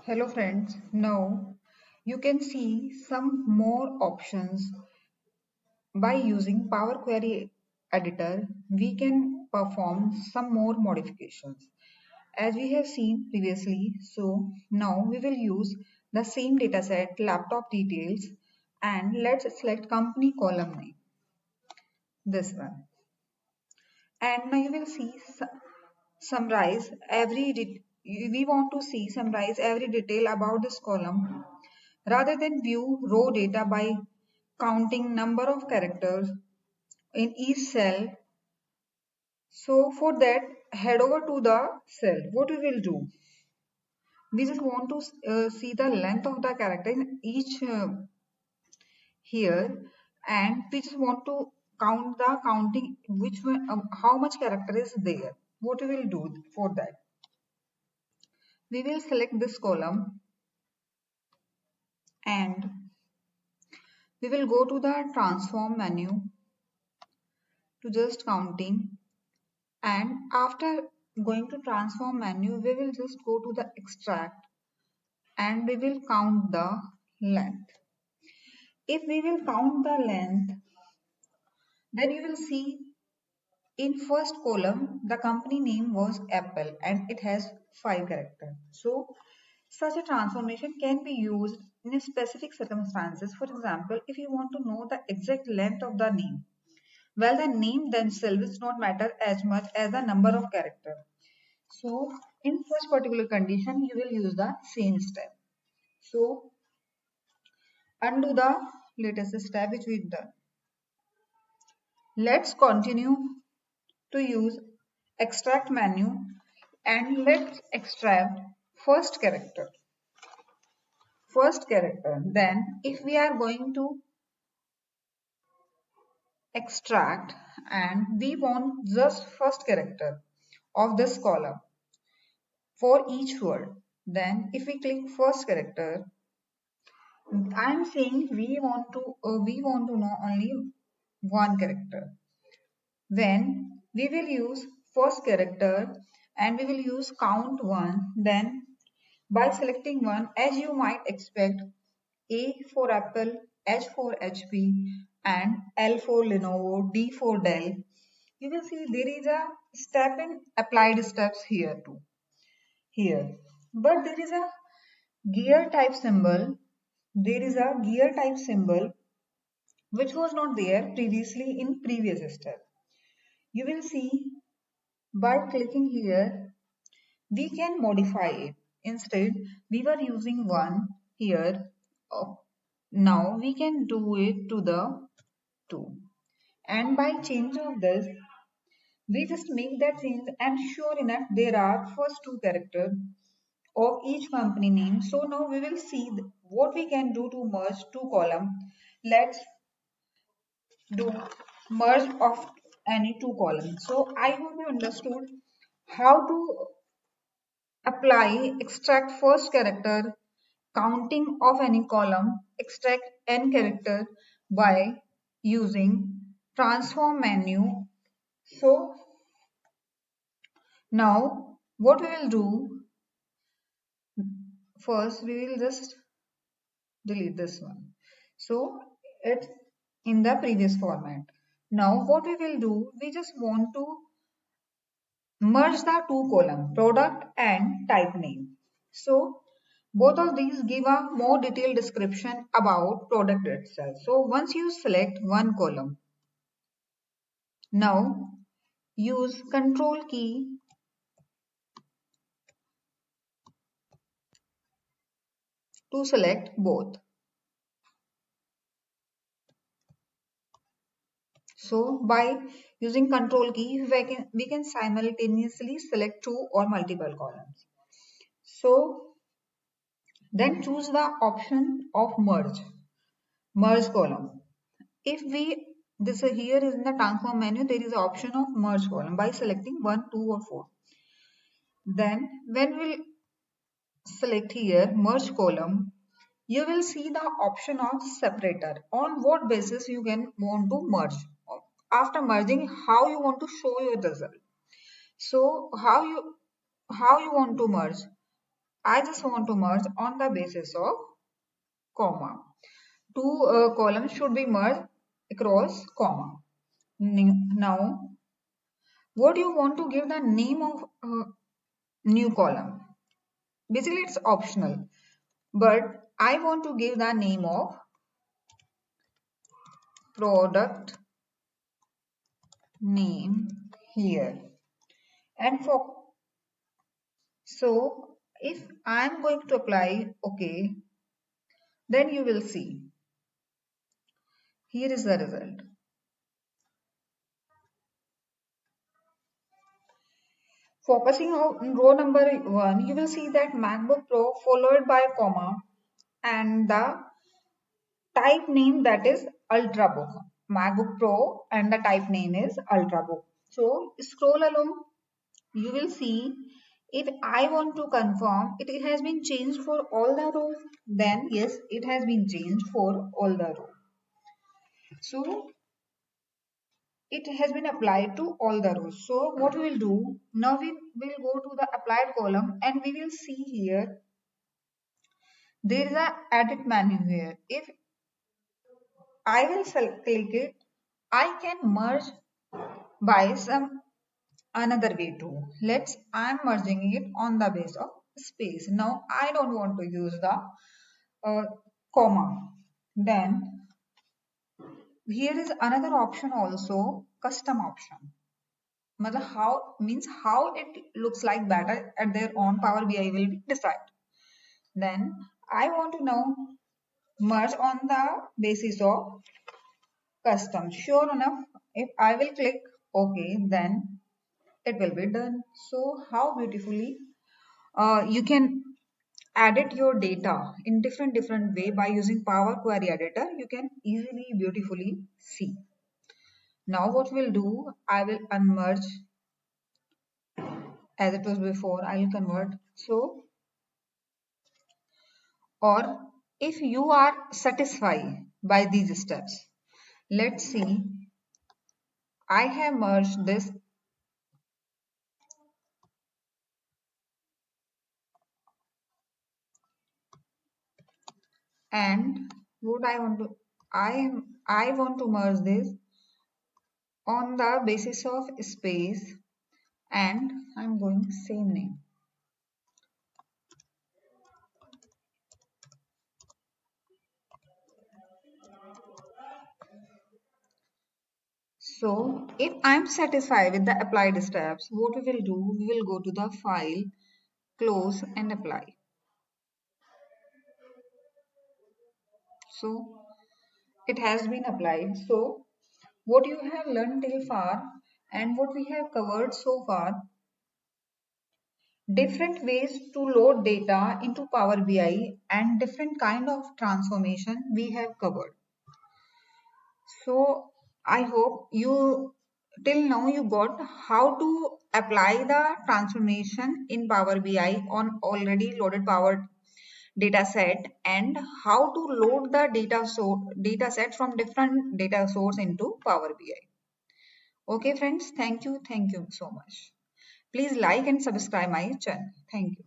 Hello friends, now you can see some more options by using Power Query Editor. We can perform some more modifications as we have seen previously. So now we will use the same dataset laptop details and let's select company column name, this one. And now you will see summarize we want to see summarize every detail about this column rather than view raw data by counting number of characters in each cell. So for that, head over to the cell. What we will do? We just want to see the length of the character in each here, and we just want to count the counting how much character is there. What we will do for that? We will select this column and we will go to the transform menu to just counting, and after going to transform menu we will just go to the extract and we will count the length. If we will count the length, then you will see in first column the company name was Apple and it has 5 characters. So such a transformation can be used in specific circumstances. For example, if you want to know the exact length of the name, well, the name themselves does not matter as much as the number of characters. So in such particular condition, you will use the same step. So undo the latest step which we've done. Let's continue to use extract menu and let's extract first character. First character. Then if we are going to extract and we want just first character of this column for each word, then if we click first character, I'm saying we want to know only one character. Then we will use first character and we will use count one. Then by selecting one, as you might expect, A for Apple, H for HP, and L for Lenovo, D for Dell. You will see there is a step in applied steps here too. Here, but there is a gear type symbol. There is a gear type symbol which was not there previously in previous step. You will see by clicking here, we can modify it. Instead, we were using one here. Oh, now we can do it to the two. And by change of this, we just make that change and sure enough, there are first two characters of each company name. So now we will see what we can do to merge two columns. Let's do merge of any two columns. So I hope you understood how to apply extract first character, counting of any column, extract n character by using transform menu. So now what we will do first, we will just delete this one. So it's in the previous format. Now what we will do, we just want to merge the two column product and type name. So both of these give a more detailed description about product itself. So once you select one column, now use control key to select both. So by using control key, we can simultaneously select two or multiple columns. So then choose the option of merge column. If we this here is in the transform menu, there is an option of merge column by selecting 1, 2 or 4. Then when we'll select here merge column, you will see the option of separator. On what basis you can want to merge. After merging, how you want to show your result. So how you want to merge? I just want to merge on the basis of comma. Two columns should be merged across comma. Now, what do you want to give the name of new column? Basically, it's optional, but I want to give the name of product name here. And for so if I'm going to apply OK, then you will see here is the result. Focusing on row number 1, you will see that MacBook Pro followed by comma and the type name that is Ultrabook. MacBook Pro and the type name is Ultrabook. So scroll along, you will see if I want to confirm it has been changed for all the rows, then yes, it has been changed for all the rows. So it has been applied to all the rows. So what we will do, now we will go to the applied column and we will see here there is a edit menu here. If I will click it, I can merge by some another way too. I'm merging it on the base of space. Now I don't want to use the uh, comma. Then here is another option also, custom option. Matlab how means how it looks like better at their own Power BI will be decide. Then I want to now merge on the basis of custom. Sure enough, if I will click OK, then it will be done. So how beautifully you can edit your data in different way by using Power Query Editor. You can easily beautifully see. Now what we'll do, I will unmerge as it was before. I will convert. So or if you are satisfied by these steps, let's see, I have merged this and what I want to merge this on the basis of space and I'm going same name. So if I'm satisfied with the applied steps, what we will do, we will go to the file, close and apply. So it has been applied. So what you have learned till far and what we have covered so far, different ways to load data into Power BI and different kind of transformation we have covered. So I hope you till now you got how to apply the transformation in Power BI on already loaded Power data set and how to load the data set from different data source into Power BI. Okay friends, thank you so much. Please like and subscribe my channel. Thank you.